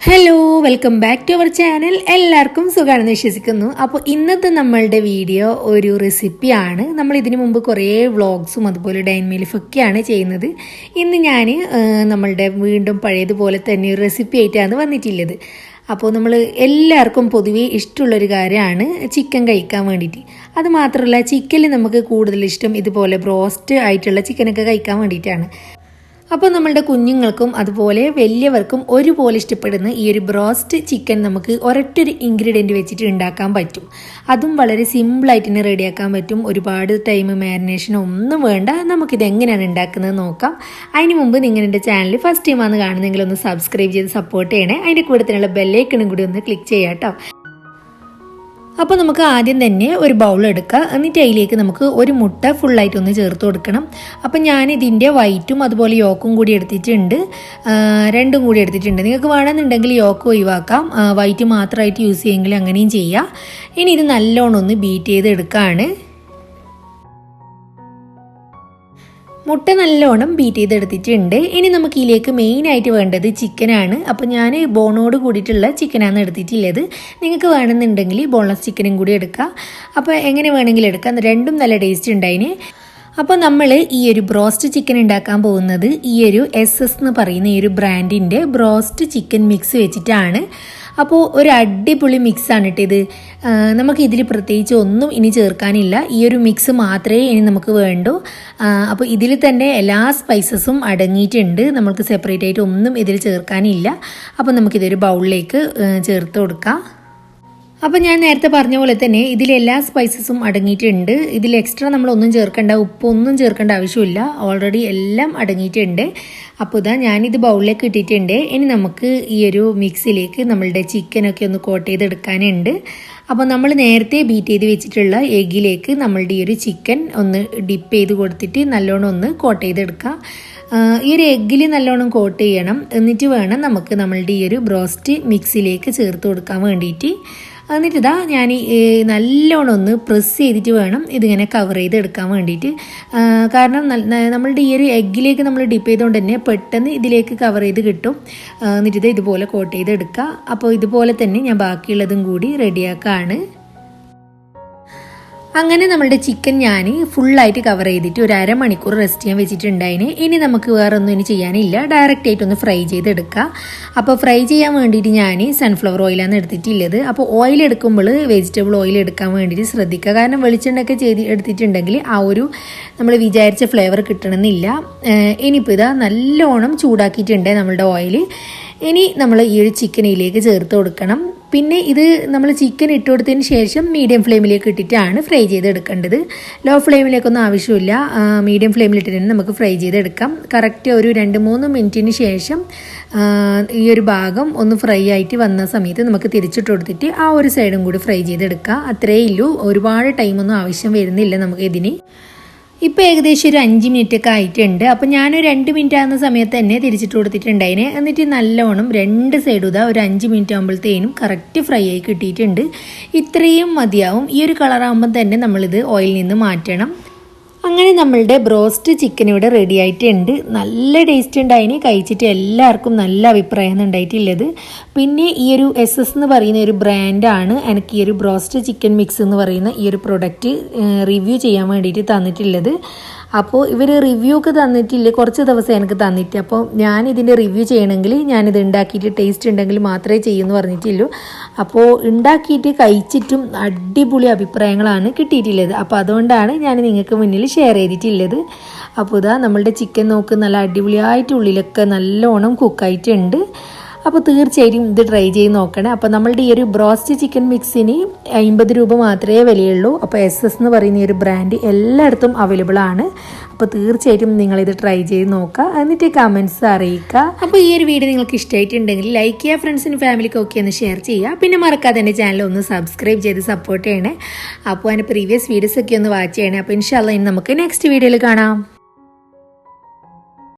Hello, welcome back to our channel. എല്ലാവർക്കും സുഖമാണെന്ന് വിശ്വസിക്കുന്നു. അപ്പോൾ ഇന്നത്തെ നമ്മളുടെ വീഡിയോ ഒരു റെസിപ്പിയാണ്. നമ്മൾ ഇതിനു മുമ്പ് കുറേ വ്ളോഗ്സും അതുപോലെ ഡൈൻ ലൈഫൊക്കെയാണ് ചെയ്യുന്നത്. ഇന്ന് ഞാൻ നമ്മളുടെ വീണ്ടും പഴയതുപോലെ തന്നെ ഒരു റെസിപ്പി ആയിട്ടാണ് വന്നിട്ടുള്ളത്. അപ്പോൾ നമ്മൾ എല്ലാവർക്കും പൊതുവേ ഇഷ്ടമുള്ളൊരു കാര്യമാണ് ചിക്കൻ കഴിക്കാൻ വേണ്ടിയിട്ട്. അത് മാത്രമല്ല, ചിക്കനിൽ നമുക്ക് കൂടുതൽ ഇഷ്ടം ഇതുപോലെ ബ്രോസ്റ്റ് ആയിട്ടുള്ള ചിക്കനൊക്കെ കഴിക്കാൻ വേണ്ടിയിട്ടാണ്. അപ്പോൾ നമ്മളുടെ കുഞ്ഞുങ്ങൾക്കും അതുപോലെ വലിയവർക്കും ഒരുപോലെ ഇഷ്ടപ്പെടുന്ന ഈ ഒരു ബ്രോസ്റ്റ് ചിക്കൻ നമുക്ക് ഒരൊറ്റൊരു ഇൻഗ്രീഡിയൻറ്റ് വെച്ചിട്ട് ഉണ്ടാക്കാൻ പറ്റും. അതും വളരെ സിമ്പിളായിട്ട് തന്നെ റെഡിയാക്കാൻ പറ്റും. ഒരുപാട് ടൈം മാരിനേഷൻ ഒന്നും വേണ്ട. നമുക്കിത് എങ്ങനെയാണ് ഉണ്ടാക്കുന്നത് നോക്കാം. അതിന് മുമ്പ് നിങ്ങൾ എൻ്റെ ചാനൽ ഫസ്റ്റ് ടൈമാണ് കാണുന്നതെങ്കിൽ ഒന്ന് സബ്സ്ക്രൈബ് ചെയ്ത് സപ്പോർട്ട് ചെയ്യണേ. അതിൻ്റെ കൂടെ തന്നെയുള്ള ബെല്ലൈക്കണും കൂടി ഒന്ന് ക്ലിക്ക് ചെയ്യാം കേട്ടോ. അപ്പോൾ നമുക്ക് ആദ്യം തന്നെ ഒരു ബൗൾ എടുക്കുക. എന്നിട്ട് അതിലേക്ക് നമുക്ക് ഒരു മുട്ട ഫുള്ളായിട്ടൊന്ന് ചേർത്ത് കൊടുക്കണം. അപ്പം ഞാൻ ഇതിൻ്റെ വൈറ്റും അതുപോലെ യോക്കും കൂടി എടുത്തിട്ടുണ്ട്, രണ്ടും കൂടി എടുത്തിട്ടുണ്ട്. നിങ്ങൾക്ക് വേണമെന്നുണ്ടെങ്കിൽ യോക്ക് ഒഴിവാക്കാം, വൈറ്റ് മാത്രമായിട്ട് യൂസ് ചെയ്യുമെങ്കിൽ അങ്ങനെയും ചെയ്യാം. ഇനി ഇത് നല്ലോണം ഒന്ന് ബീറ്റ് ചെയ്ത് എടുക്കുകയാണ്. മുട്ട നല്ലോണം ബീറ്റ് ചെയ്തെടുത്തിട്ടുണ്ട്. ഇനി നമുക്ക് ഇതിലേക്ക് മെയിനായിട്ട് വേണ്ടത് ചിക്കനാണ്. അപ്പോൾ ഞാൻ ബോണോട് കൂടിയിട്ടുള്ള ചിക്കനാണ് എടുത്തിട്ടുള്ളത്. നിങ്ങൾക്ക് വേണമെന്നുണ്ടെങ്കിൽ ബോൺലെസ് ചിക്കനും കൂടി എടുക്കാം. അപ്പോൾ എങ്ങനെ വേണമെങ്കിലും എടുക്കാം, രണ്ടും നല്ല ടേസ്റ്റ് ഉണ്ടായിന്. അപ്പോൾ നമ്മൾ ഈ ഒരു ബ്രോസ്റ്റ് ചിക്കൻ ഉണ്ടാക്കാൻ പോകുന്നത് ഈ ഒരു SS എന്ന് പറയുന്ന ഈ ഒരു ബ്രാൻഡിൻ്റെ ബ്രോസ്റ്റ് ചിക്കൻ മിക്സ് വെച്ചിട്ടാണ്. അപ്പോൾ ഒരു അടിപൊളി മിക്സാണ് കേട്ടോ ഇത്. നമുക്ക് ഇതിൽ പ്രത്യേകിച്ച് ഒന്നും ഇനി ചേർക്കാനില്ല. ഈ ഒരു മിക്സ് മാത്രമേ ഇനി നമുക്ക് വേണ്ടൂ. അപ്പോൾ ഇതിൽ തന്നെ എല്ലാ സ്പൈസസും അടങ്ങിയിട്ടുണ്ട്. നമുക്ക് സെപ്പറേറ്റ് ആയിട്ട് ഒന്നും ഇതിൽ ചേർക്കാനില്ല. അപ്പോൾ നമുക്കിതൊരു ബൗളിലേക്ക് ചേർത്ത് കൊടുക്കാം. അപ്പോൾ ഞാൻ നേരത്തെ പറഞ്ഞ പോലെ തന്നെ ഇതിലെല്ലാ സ്പൈസസും അടങ്ങിയിട്ടുണ്ട്. ഇതിൽ എക്സ്ട്രാ നമ്മളൊന്നും ചേർക്കേണ്ട, ഉപ്പൊന്നും ചേർക്കേണ്ട ആവശ്യമില്ല. ഓൾറെഡി എല്ലാം അടങ്ങിയിട്ടുണ്ട്. അപ്പോൾ ഇതാ ഞാനിത് ബൗളിലേക്ക് ഇട്ടിട്ടുണ്ട്. ഇനി നമുക്ക് ഈ ഒരു മിക്സിലേക്ക് നമ്മളുടെ ചിക്കനൊക്കെ ഒന്ന് കോട്ട് ചെയ്തെടുക്കാനുണ്ട്. അപ്പോൾ നമ്മൾ നേരത്തെ ബീറ്റ് ചെയ്ത് വെച്ചിട്ടുള്ള എഗ്ഗിലേക്ക് നമ്മളുടെ ഈ ഒരു ചിക്കൻ ഒന്ന് ഡിപ്പ് ചെയ്ത് കൊടുത്തിട്ട് നല്ലോണം ഒന്ന് കോട്ട് ചെയ്തെടുക്കാം. ഈ ഒരു എഗ്ഗിൽ നല്ലോണം കോട്ട് ചെയ്യണം. എന്നിട്ട് വേണം നമുക്ക് നമ്മളുടെ ഈ ഒരു ബ്രോസ്റ്റ് മിക്സിലേക്ക് ചേർത്ത് കൊടുക്കാൻ വേണ്ടിയിട്ട്. എന്നിട്ട് ഇതാ ഞാൻ നല്ലോണം ഒന്ന് പ്രസ് ചെയ്തിട്ട് വേണം ഇതിങ്ങനെ കവർ ചെയ്തെടുക്കാൻ വേണ്ടിയിട്ട്. കാരണം നമ്മളുടെ ഈ ഒരു എഗ്ഗിലേക്ക് നമ്മൾ ഡിപ്പ് ചെയ്തുകൊണ്ട് തന്നെ പെട്ടെന്ന് ഇതിലേക്ക് കവർ ചെയ്ത് കിട്ടും. എന്നിട്ട് ഇത് ഇതുപോലെ കോട്ട് ചെയ്തെടുക്കുക. അപ്പോൾ ഇതുപോലെ തന്നെ ഞാൻ ബാക്കിയുള്ളതും കൂടി റെഡിയാക്കുകയാണ്. അങ്ങനെ നമ്മളുടെ ചിക്കൻ ഞാൻ ഫുള്ളായിട്ട് കവർ ചെയ്തിട്ട് ഒരു അരമണിക്കൂർ റെസ്റ്റ് ചെയ്യാൻ വെച്ചിട്ടുണ്ടായിന്. ഇനി നമുക്ക് വേറെ ഒന്നും ഇനി ചെയ്യാനില്ല, ഡയറക്റ്റ് ആയിട്ടൊന്ന് ഫ്രൈ ചെയ്തെടുക്കുക. അപ്പോൾ ഫ്രൈ ചെയ്യാൻ വേണ്ടിയിട്ട് ഞാൻ സൺഫ്ലവർ ഓയിലാണ് എടുത്തിട്ടുള്ളത്. അപ്പോൾ ഓയിൽ എടുക്കുമ്പോൾ വെജിറ്റബിൾ ഓയിൽ എടുക്കാൻ വേണ്ടിയിട്ട് ശ്രദ്ധിക്കുക. കാരണം വെളിച്ചെണ്ണയൊക്കെ എടുത്തിട്ടുണ്ടെങ്കിൽ ആ ഒരു നമ്മൾ വിചാരിച്ച ഫ്ലേവർ കിട്ടണമെന്നില്ല. ഇനിയിപ്പോൾ ഇതാ നല്ലോണം ചൂടാക്കിയിട്ടുണ്ട് നമ്മളുടെ ഓയിൽ. ഇനി നമ്മൾ ഈ ഒരു ചിക്കനിലേക്ക് ചേർത്ത് കൊടുക്കണം. പിന്നെ ഇത് നമ്മൾ ചിക്കൻ ഇട്ട് കൊടുത്തതിന് ശേഷം മീഡിയം ഫ്ലെയിമിലേക്ക് ഇട്ടിട്ടാണ് ഫ്രൈ ചെയ്തെടുക്കേണ്ടത്. ലോ ഫ്ലെയിമിലേക്കൊന്നും ആവശ്യമില്ല, മീഡിയം ഫ്ലെയിമിലിട്ടിട്ട് തന്നെ നമുക്ക് ഫ്രൈ ചെയ്തെടുക്കാം. കറക്റ്റ് ഒരു 2-3 മിനിറ്റിന് ശേഷം ഈ ഒരു ഭാഗം ഒന്ന് ഫ്രൈ ആയിട്ട് വന്ന സമയത്ത് നമുക്ക് തിരിച്ചിട്ട് കൊടുത്തിട്ട് ആ ഒരു സൈഡും കൂടി ഫ്രൈ ചെയ്തെടുക്കാം. അത്രയേ ഉള്ളൂ, ഒരുപാട് ടൈമൊന്നും ആവശ്യം വരുന്നില്ല നമുക്ക് ഇതിന്. ഇപ്പോൾ ഏകദേശം ഒരു 5 മിനിറ്റൊക്കെ ആയിട്ടുണ്ട്. അപ്പോൾ ഞാനൊരു 2 മിനിറ്റ് ആകുന്ന സമയത്ത് തന്നെ തിരിച്ചിട്ട് കൊടുത്തിട്ടുണ്ടായിന്. എന്നിട്ട് നല്ലോണം 2 സൈഡും ഇതാ ഒരു 5 മിനിറ്റ് ആകുമ്പോഴത്തേനും കറക്റ്റ് ഫ്രൈ ആയി കിട്ടിയിട്ടുണ്ട്. ഇത്രയും മതിയാവും. ഈ ഒരു കളറാകുമ്പോൾ തന്നെ നമ്മളിത് ഓയിലിൽ നിന്ന് മാറ്റണം. അങ്ങനെ നമ്മളുടെ ബ്രോസ്റ്റ് ചിക്കൻ ഇവിടെ റെഡി ആയിട്ടുണ്ട്. നല്ല ടേസ്റ്റ് ഉണ്ടായിന്. കഴിച്ചിട്ട് എല്ലാവർക്കും നല്ല അഭിപ്രായം ഉണ്ടായിട്ടുള്ളത്. പിന്നെ ഈ ഒരു SS എന്ന് പറയുന്ന ഒരു ബ്രാൻഡാണ് എനിക്ക് ഈ ഒരു ബ്രോസ്റ്റ് ചിക്കൻ മിക്സ് എന്ന് പറയുന്ന ഈ ഒരു പ്രൊഡക്റ്റ് റിവ്യൂ ചെയ്യാൻ വേണ്ടിയിട്ട് തന്നിട്ടുള്ളത്. അപ്പോൾ ഇവർ റിവ്യൂ ഒക്കെ തന്നിട്ടില്ല, കുറച്ച് ദിവസം എനിക്ക് തന്നിട്ട്. അപ്പോൾ ഞാനിതിൻ്റെ റിവ്യൂ ചെയ്യണമെങ്കിൽ ഞാനിത് ഉണ്ടാക്കിയിട്ട് ടേസ്റ്റ് ഉണ്ടെങ്കിൽ മാത്രമേ ചെയ്യുമെന്ന് പറഞ്ഞിട്ടുള്ളൂ. അപ്പോൾ ഉണ്ടാക്കിയിട്ട് കഴിച്ചിട്ടും അടിപൊളി അഭിപ്രായങ്ങളാണ് കിട്ടിയിട്ടുള്ളത്. അപ്പോൾ അതുകൊണ്ടാണ് ഞാൻ നിങ്ങൾക്ക് മുന്നിൽ ഷെയർ ചെയ്തിട്ടുള്ളത്. അപ്പോൾ ഇതാ നമ്മളുടെ ചിക്കൻ നോക്ക് നല്ല അടിപൊളിയായിട്ട് ഉള്ളിലൊക്കെ നല്ലോണം കുക്കായിട്ടുണ്ട്. അപ്പോൾ തീർച്ചയായിട്ടും ഇത് ട്രൈ ചെയ്ത് നോക്കണേ. അപ്പോൾ നമ്മളുടെ ഈ ഒരു ബ്രോസ്റ്റ് ചിക്കൻ മിക്സിന് 50 രൂപ മാത്രമേ വിലയുള്ളൂ. അപ്പോൾ SS എന്ന് പറയുന്ന ഈ ഒരു ബ്രാൻഡ് എല്ലായിടത്തും അവൈലബിൾ ആണ്. അപ്പോൾ തീർച്ചയായിട്ടും നിങ്ങളിത് ട്രൈ ചെയ്ത് നോക്കുക, എന്നിട്ട് കമൻറ്റ്സ് അറിയിക്കുക. അപ്പോൾ ഈ ഒരു വീഡിയോ നിങ്ങൾക്ക് ഇഷ്ടമായിട്ടുണ്ടെങ്കിൽ ലൈക്ക് ചെയ്യുക, ഫ്രണ്ട്സിനും ഫാമിലിക്കും ഒക്കെ ഒന്ന് ഷെയർ ചെയ്യുക. പിന്നെ മറക്കാതെ എൻ്റെ ചാനൽ ഒന്ന് സബ്സ്ക്രൈബ് ചെയ്ത് സപ്പോർട്ട് ചെയ്യണേ. അപ്പോൾ അതിൻ്റെ പ്രീവിയസ് വീഡിയോസൊക്കെ ഒന്ന് വാച്ച് ചെയ്യണേ. അപ്പോൾ ഇൻഷാല്ലാ ഇനി നമുക്ക് നെക്സ്റ്റ് വീഡിയോയിൽ കാണാം.